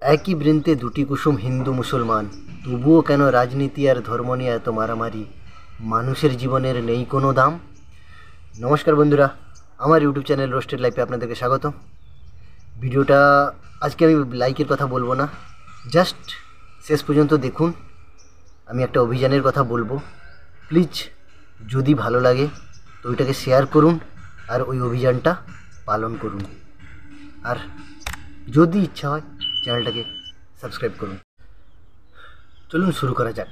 একই বৃন্তে দুটি কুসুম হিন্দু মুসলমান, তবুও কেন রাজনীতি আর ধর্ম নিয়ে এত মারামারি? মানুষের জীবনের নেই কোনো দাম। নমস্কার বন্ধুরা, আমার ইউটিউব চ্যানেল রোস্টেড লাইফে আপনাদেরকে স্বাগত। ভিডিওটা আজকে আমি লাইকের কথা বলবো না, জাস্ট শেষ পর্যন্ত দেখুন। আমি একটা অভিযানের কথা বলবো, প্লিজ যদি ভালো লাগে তো ওইটাকে শেয়ার করুন আর ওই অভিযানটা পালন করুন। আর যদি ইচ্ছা হয় চ্যানেলটাকে সাবস্ক্রাইব করুন। চলুন শুরু করা যাক।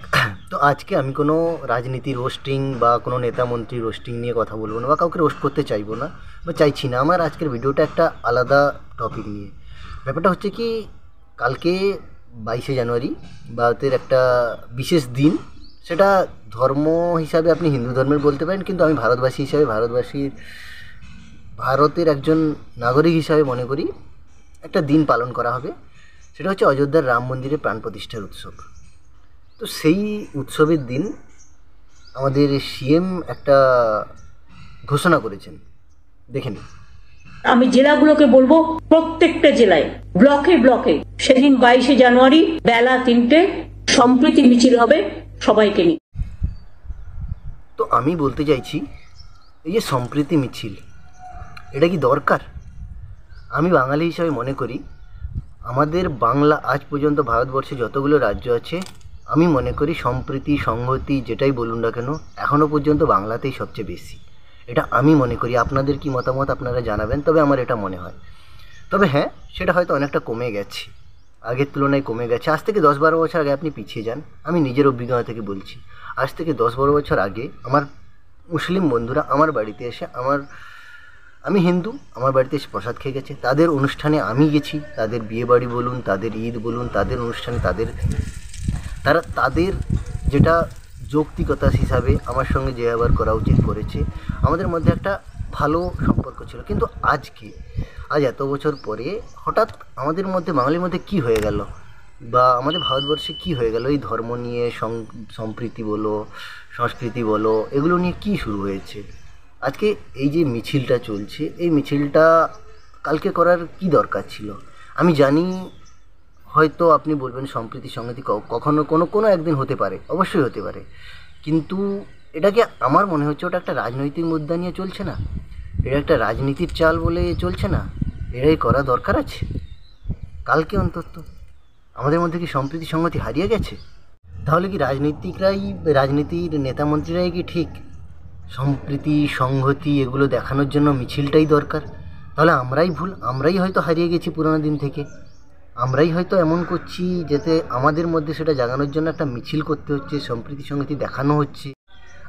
তো আজকে আমি কোনো রাজনীতি রোস্টিং বা কোনো নেতা মন্ত্রী রোস্টিং নিয়ে কথা বলবো না, বা কাউকে রোস্ট করতে চাইবো না বা চাইছি না। আমার আজকের ভিডিওটা একটা আলাদা টপিক নিয়ে। ব্যাপারটা হচ্ছে কি, কালকে 22শে জানুয়ারি ভারতের একটা বিশেষ দিন। সেটা ধর্ম হিসাবে আপনি হিন্দু ধর্মের বলতে পারেন, কিন্তু আমি ভারতবাসী হিসাবে ভারতের একজন নাগরিক হিসাবে মনে করি একটা দিন পালন করা হবে। সেটা হচ্ছে অযোধ্যার রাম মন্দিরের প্রাণ প্রতিষ্ঠার উৎসব। তো সেই উৎসবের দিন আমাদের সিএম একটা ঘোষণা করেছেন, দেখে নিন। আমি জেলাগুলোকে বলবো, প্রত্যেকটা জেলায় ব্লকে ব্লকে সেদিন 22শে জানুয়ারি বেলা 3টে সম্প্রীতি মিছিল হবে সবাইকে নিয়ে। তো আমি বলতে চাইছি, এই যে সম্প্রীতি মিছিল, এটা কি দরকার? আমি বাঙালি হিসাবে মনে করি আমাদের বাংলা, আজ পর্যন্ত ভারতবর্ষে যতগুলো রাজ্য আছে, আমি মনে করি সম্প্রীতি সংহতি যেটাই বলুন না কেন, এখনও পর্যন্ত বাংলাতেই সবচেয়ে বেশি। এটা আমি মনে করি। আপনাদের কি মতামত আপনারা জানাবেন, তবে আমার এটা মনে হয়। তবে হ্যাঁ, সেটা হয়তো অনেকটা কমে গেছে, আগের তুলনায় কমে গেছে। আজ থেকে 10-12 বছর আগে আপনি পিছিয়ে যান, আমি নিজের অভিজ্ঞতা থেকে বলছি। আজ থেকে 10-12 বছর আগে আমার মুসলিম বন্ধুরা আমার বাড়িতে এসে, আমি হিন্দু, আমার বাড়িতে এসে প্রসাদ খেয়ে গেছে। তাদের অনুষ্ঠানে আমি গেছি, তাদের বিয়ে বাড়ি বলুন, তাদের ঈদ বলুন, তাদের অনুষ্ঠানে তাদের যেটা যৌক্তিকতা হিসাবে আমার সঙ্গে যে ব্যবহার করা উচিত করেছে। আমাদের মধ্যে একটা ভালো সম্পর্ক ছিল। কিন্তু আজ এত বছর পরে হঠাৎ আমাদের মধ্যে, বাঙালির মধ্যে কী হয়ে গেল, বা আমাদের ভারতবর্ষে কী হয়ে গেল? এই ধর্ম নিয়ে সম্প্রীতি বলো, সংস্কৃতি বলো, এগুলো নিয়ে কী শুরু হয়েছে? আজকে এই যে মিছিলটা চলছে, এই মিছিলটা কালকে করার কি দরকার ছিল? আমি জানি হয়তো আপনি বলবেন সম্প্রীতি সংহতি কখনো কোনো একদিন হতে পারে, অবশ্যই হতে পারে, কিন্তু এটাকে আমার মনে হচ্ছে ওটা একটা রাজনৈতিক মুদ্রা নিয়ে চলছে না, এটা একটা রাজনীতির চাল বলে চলছে না। এটাই করা দরকার আছে। কালকে অন্তত আমাদের মধ্যে কি সম্প্রীতি সংহতি হারিয়ে গেছে? তাহলে কি রাজনীতির নেতা মন্ত্রীরাই কি ঠিক সম্প্রীতি সংহতি এগুলো দেখানোর জন্য মিছিলটাই দরকার? তাহলে আমরাই ভুল, আমরাই হয়তো হারিয়ে গেছি পুরোনো দিন থেকে। আমরাই হয়তো এমন করছি যাতে আমাদের মধ্যে সেটা জাগানোর জন্য একটা মিছিল করতে হচ্ছে, সম্প্রীতি সংহতি দেখানো হচ্ছে।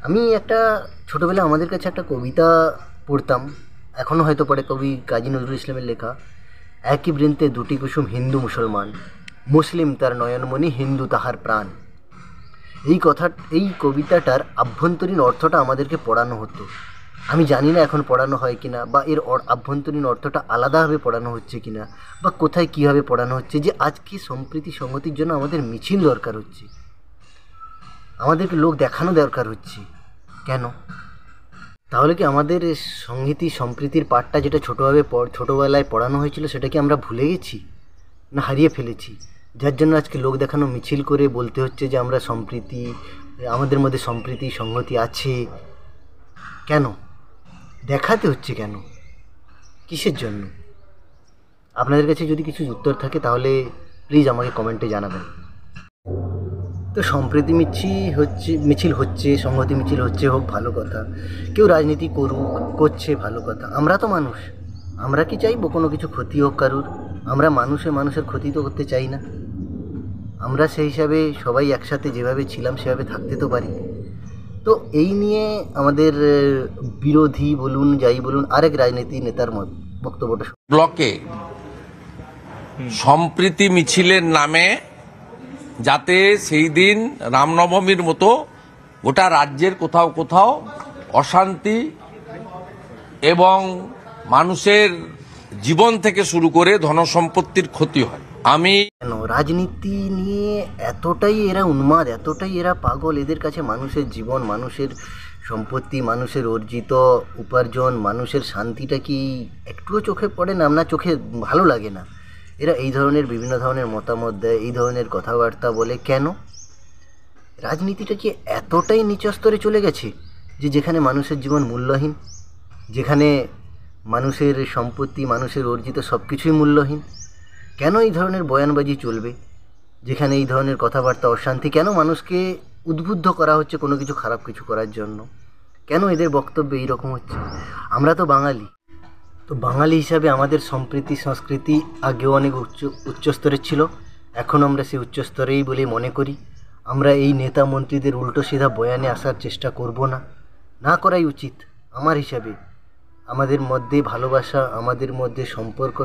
আমি ছোটোবেলায় আমাদের কাছে একটা কবিতা পড়তাম, এখনও হয়তো পড়ে, কবি কাজী নজরুল ইসলামের লেখা, একই বৃন্তে দুটি কুসুম হিন্দু মুসলমান, মুসলিম তার নয়নমণি, হিন্দু তাহার প্রাণ। এই কবিতাটার আভ্যন্তরীণ অর্থটা আমাদেরকে পড়ানো হতো। আমি জানি না এখন পড়ানো হয় কিনা, বা এর আভ্যন্তরীণ অর্থটা আলাদাভাবে পড়ানো হচ্ছে কিনা, বা কোথায় কীভাবে পড়ানো হচ্ছে, যে আজকে সম্প্রীতি সংহতির জন্য আমাদের মিছিল দরকার হচ্ছে, আমাদেরকে লোক দেখানো দরকার হচ্ছে। কেন? তাহলে কি আমাদের সংহতি সম্প্রীতির পাঠটা যেটা ছোটোবেলায় পড়ানো হয়েছিল, সেটা কি আমরা ভুলে গেছি না হারিয়ে ফেলেছি? যার জন্য আজকে লোক দেখানো মিছিল করে বলতে হচ্ছে যে আমাদের মধ্যে সম্প্রীতি সংহতি আছে। কেন দেখাতে হচ্ছে? কেন? কিসের জন্য? আপনাদের কাছে যদি কিছু উত্তর থাকে তাহলে প্লিজ আমাকে কমেন্টে জানাবেন। তো সম্প্রীতি মিছিল হচ্ছে, সংহতি মিছিল হচ্ছে, হোক, ভালো কথা। কেউ রাজনীতি করছে, ভালো কথা। আমরা তো মানুষ, আমরা কি চাইবো কোনো কিছু ক্ষতি হোক কারুর? আমরা মানুষের ক্ষতি তো করতে চাই না। আমরা সেই হিসাবে সবাই একসাথে যেভাবে ছিলাম সেভাবে থাকতে তো পারি। তো এই নিয়ে আমাদের বিরোধী বলুন, যাই বলুন, আরেক রাজনীতি নেতার বক্তব্যটা ব্লকে সম্প্রীতি মিছিলের নামে যাতে সেই দিন রামনবমীর মতো গোটা রাজ্যের কোথাও কোথাও অশান্তি এবং মানুষের জীবন থেকে শুরু করে ধনসম্পত্তির ক্ষতি হয়। কেন রাজনীতি নিয়ে এতটাই এরা উন্মাদ, এতটাই এরা পাগল? এদের কাছে মানুষের জীবন, মানুষের সম্পত্তি, মানুষের অর্জিত উপার্জন, মানুষের শান্তিটা কি একটুও চোখে পড়ে না? চোখে ভালো লাগে না। এরা এই ধরনের বিভিন্ন ধরনের মতামত দেয়, এই ধরনের কথাবার্তা বলে কেন? রাজনীতিটা কি এতটাই নিচ স্তরে চলে গেছে যে যেখানে মানুষের জীবন মূল্যহীন, যেখানে মানুষের সম্পত্তি, মানুষের অর্জিত সব কিছুই মূল্যহীন? কেন এই ধরনের বয়ানবাজি চলবে? যেখানে এই ধরনের কথাবার্তা, অশান্তি, কেন মানুষকে উদ্বুদ্ধ করা হচ্ছে কোনো কিছু খারাপ কিছু করার জন্য? কেন এদের বক্তব্য এইরকম হচ্ছে? আমরা তো বাঙালি, তো বাঙালি হিসাবে আমাদের সম্প্রীতি সংস্কৃতি আগেও অনেক উচ্চস্তরের ছিল, এখন আমরা সেই উচ্চস্তরেই বলে মনে করি। আমরা এই নেতা মন্ত্রীদের উল্টো সিধা বয়ানে আসার চেষ্টা করব না, না করাই উচিত আমার হিসাবে। আমাদের মধ্যে ভালোবাসা, আমাদের মধ্যে সম্পর্ক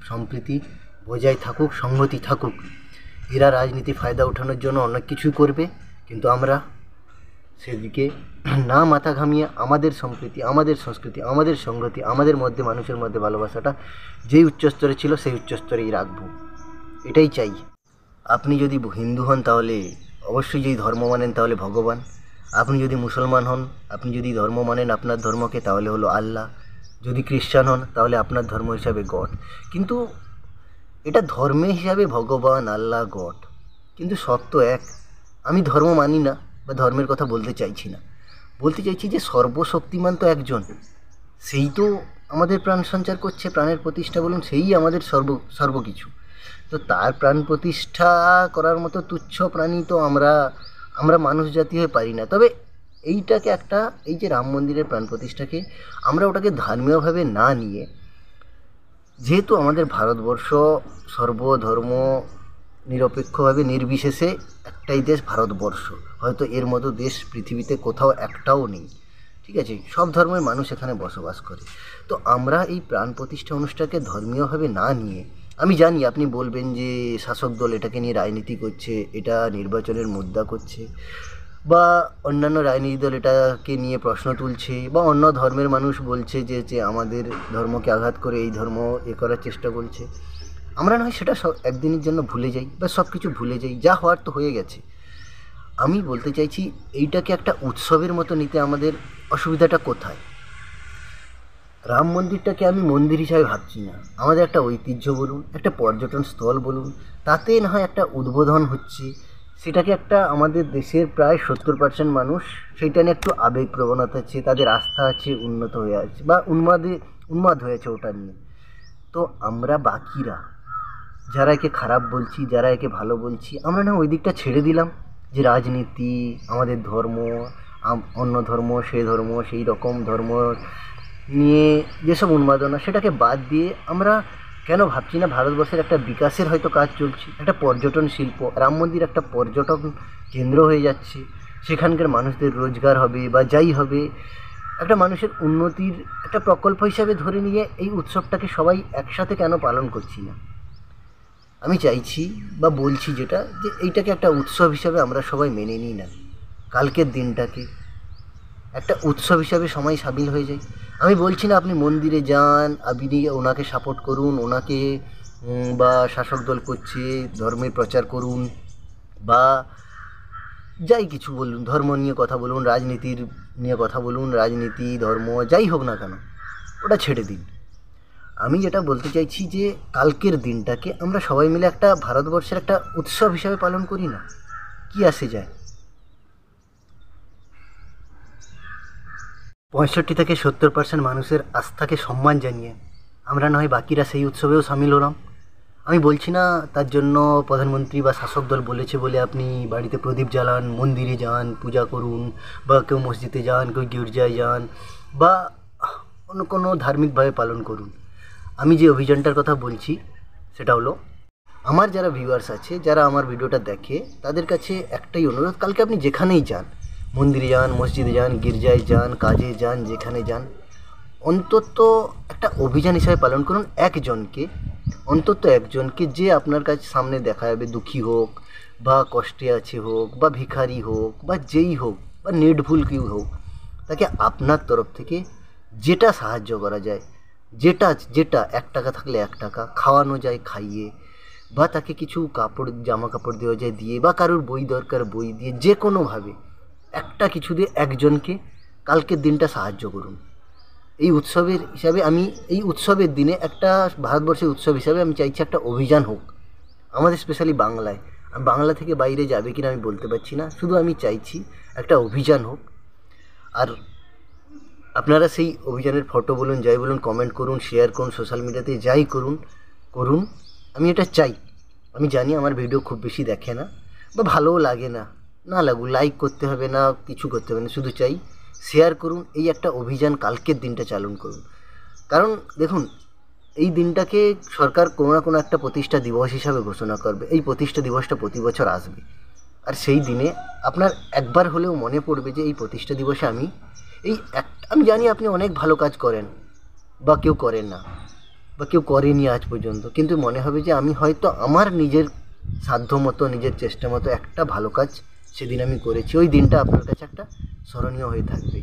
সম্প্রীতি বজায় থাকুক, সংহতি থাকুক। এরা রাজনীতি ফায়দা ওঠানোর জন্য অনেক কিছুই করবে, কিন্তু আমরা সেদিকে না মাথা ঘামিয়ে আমাদের সম্প্রীতি, আমাদের সংস্কৃতি, আমাদের সংহতি, আমাদের মধ্যে মানুষের মধ্যে ভালোবাসাটা যেই উচ্চস্তরে ছিল সেই উচ্চস্তরেই রাখবো, এটাই চাই। আপনি যদি হিন্দু হন তাহলে অবশ্যই যেই ধর্ম মানেন তাহলে ভগবান, আপনি যদি মুসলমান হন, আপনি যদি ধর্ম মানেন আপনার ধর্মকে তাহলে হলো আল্লাহ, যদি খ্রিস্টান হন তাহলে আপনার ধর্ম হিসাবে গড। কিন্তু এটা ধর্মে হিসাবে ভগবান, আল্লাহ, গড, কিন্তু সত্য এক। আমি ধর্ম মানি না বা ধর্মের কথা বলতে চাইছি না, বলতে চাইছি যে সর্বশক্তিমান তো একজন, সেই তো আমাদের প্রাণ সঞ্চার করছে, প্রাণের প্রতিষ্ঠা বলুন, সেই আমাদের সর্বকিছু। তো তার প্রাণ প্রতিষ্ঠা করার মতো তুচ্ছ প্রাণী তো আমরা মানুষ জাতি হয়ে পারি না। তবে এইটাকে একটা, এই যে রাম মন্দিরের প্রাণ প্রতিষ্ঠাকে আমরা ওটাকে ধর্মীয়ভাবে না নিয়ে, যেহেতু আমাদের ভারতবর্ষ সর্বধর্ম নিরপেক্ষভাবে নির্বিশেষে একটাই দেশ ভারতবর্ষ, হয়তো এর মতো দেশ পৃথিবীতে কোথাও একটাও নেই, ঠিক আছে, সব ধর্মের মানুষ এখানে বসবাস করে। তো আমরা এই প্রাণ প্রতিষ্ঠা অনুষ্ঠানকে ধর্মীয়ভাবে না নিয়ে, আমি জানি আপনি বলবেন যে শাসক দল এটাকে নিয়ে রাজনীতি করছে, এটা নির্বাচনের মুদ্রা করছে, বা অন্যান্য রাজনীতি দল এটাকে নিয়ে প্রশ্ন তুলছে, বা অন্য ধর্মের মানুষ বলছে যে আমাদের ধর্মকে আঘাত করে এই ধর্ম করার চেষ্টা করছে। আমরা নয় সেটা একদিনের জন্য ভুলে যাই, বা সব কিছু ভুলে যাই, যা হওয়ার তো হয়ে গেছে। আমি বলতে চাইছি এইটাকে একটা উৎসবের মতো নিতে আমাদের অসুবিধাটা কোথায়? রাম মন্দিরটাকে আমি মন্দির হিসাবে ভাবছি না, আমাদের একটা ঐতিহ্য বলুন, একটা পর্যটন স্থল বলুন, তাতে না হয় একটা উদ্বোধন হচ্ছে, সেটাকে একটা আমাদের দেশের প্রায় 70% মানুষ সেইটা নিয়ে একটু আবেগপ্রবণতা আছে, তাদের আস্থা আছে, উন্নত হয়ে আছে, বা উন্মাদ হয়েছে ওটা নিয়ে। তো আমরা বাকিরা যারা একে খারাপ বলছি, যারা একে ভালো বলছি, আমরা না ওই দিকটা ছেড়ে দিলাম, যে রাজনীতি, আমাদের ধর্ম, অন্য ধর্ম, সে ধর্ম, সেই রকম ধর্ম নিয়ে যেসব উন্মাদনা, সেটাকে বাদ দিয়ে আমরা কেন ভাবছি না ভারতবর্ষের একটা বিকাশের হয়তো কাজ চলছে, একটা পর্যটন শিল্প, রাম মন্দির একটা পর্যটন কেন্দ্র হয়ে যাচ্ছে, সেখানকার মানুষদের রোজগার হবে বা যাই হবে, একটা মানুষের উন্নতির একটা প্রকল্প হিসাবে ধরে নিয়ে এই উৎসবটাকে সবাই একসাথে কেন পালন করছি না? আমি চাইছি বা বলছি যেটা, যে এইটাকে একটা উৎসব হিসাবে আমরা সবাই মেনে নিই না, কালকের দিনটাকে একটা উৎসব হিসাবে সবাই সামিল হয়ে যায়। আমি বলছি না আপনি মন্দিরে যান, আপনি ওনাকে সাপোর্ট করুন, ওনাকে বা শাসক দল করছে ধর্মের প্রচার করুন, বা যাই কিছু বলুন, ধর্ম নিয়ে কথা বলুন, রাজনীতির নিয়ে কথা বলুন, রাজনীতি, ধর্ম, যাই হোক না কেন, ওটা ছেড়ে দিন। আমি যেটা বলতে চাইছি যে কালকের দিনটাকে আমরা সবাই মিলে একটা ভারতবর্ষের একটা উৎসব হিসাবে পালন করি না, কি আসে যায়? 65 থেকে 70% মানুষের আস্থাকে সম্মান জানিয়ে আমরা নয় বাকিরা সেই উৎসবেও সামিল হলাম। আমি বলছি না তার জন্য প্রধানমন্ত্রী বা শাসক দল বলেছে বলে আপনি বাড়িতে প্রদীপ জ্বালান, মন্দিরে যান, পূজা করুন, বা কেউ মসজিদে যান, কেউ গির্জায় যান, বা অন্য কোনো ধার্মিকভাবে পালন করুন। আমি যে অভিযানটার কথা বলছি সেটা হলো, আমার যারা ভিউয়ার্স আছে, যারা আমার ভিডিওটা দেখে, তাদের কাছে একটাই অনুরোধ, কালকে আপনি যেখানেই যান, মন্দিরে যান, মসজিদে যান, গির্জায় যান, কাজে যান, যেখানে যান, অন্তত একটা অভিযান হিসাবে পালন করুন। অন্তত একজনকে যে আপনার কাছে সামনে দেখা যাবে, দুঃখী হোক বা কষ্টে আছে হোক, বা ভিখারি হোক, বা যেই হোক, বা নির্ভুল কেউ হোক, তাকে আপনার তরফ থেকে যেটা সাহায্য করা যায়, যেটা 1 টাকা থাকলে 1 টাকা খাওয়ানো যায় খাইয়ে, বা তাকে কিছু কাপড়, জামা কাপড় দেওয়া যায় দিয়ে, বা কারোর বই দরকার বই দিয়ে, যে কোনোভাবে একটা কিছু দিয়ে একজনকে কালকের দিনটা সাহায্য করুন। এই উৎসবের হিসাবে আমি এই উৎসবের দিনে একটা ভারতবর্ষের উৎসব হিসাবে আমি চাইছি একটা অভিযান হোক আমাদের স্পেশালি বাংলায়। আর বাংলা থেকে বাইরে যাবে কিনা আমি বলতে পারছি না, শুধু আমি চাইছি একটা অভিযান হোক। আর আপনারা সেই অভিযানের ফটো বলুন, যাই বলুন, কমেন্ট করুন, শেয়ার করুন, সোশ্যাল মিডিয়াতে যাই করুন করুন, আমি এটা চাই। আমি জানি আমার ভিডিও খুব বেশি দেখে না বা ভালোও লাগে না, না লাগুক, লাইক করতে হবে না, কিছু করতে হবে না, শুধু চাই শেয়ার করুন। এই একটা অভিযান কালকের দিনটা চালন করুন। কারণ দেখুন, এই দিনটাকে সরকার কোনো না কোনো একটা প্রতিষ্ঠা দিবস হিসাবে ঘোষণা করবে। এই প্রতিষ্ঠা দিবসটা প্রতি বছর আসবে, আর সেই দিনে আপনার একবার হলেও মনে পড়বে যে এই প্রতিষ্ঠা দিবসে আমি জানি আপনি অনেক ভালো কাজ করেন বা কেউ করেন না বা কেউ করেনি আজ পর্যন্ত, কিন্তু মনে হবে যে আমি হয়তো আমার নিজের সাধ্য মতো, নিজের চেষ্টা মতো একটা ভালো কাজ সেদিন আমি করেছি। ওই দিনটা আপনার কাছে একটা স্মরণীয় হয়ে থাকবে।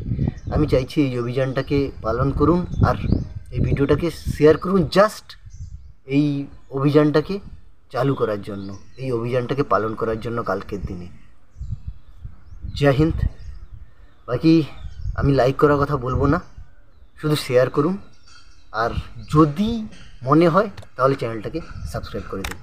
আমি চাইছি এই অভিযানটাকে পালন করুন আর এই ভিডিওটাকে শেয়ার করুন, জাস্ট এই অভিযানটাকে চালু করার জন্য, এই অভিযানটাকে পালন করার জন্য কালকের দিনে। জয় হিন্দ। বাকি আমি লাইক করার কথা বলবো না, শুধু শেয়ার করুন, আর যদি মনে হয় তাহলে চ্যানেলটাকে সাবস্ক্রাইব করে দিন।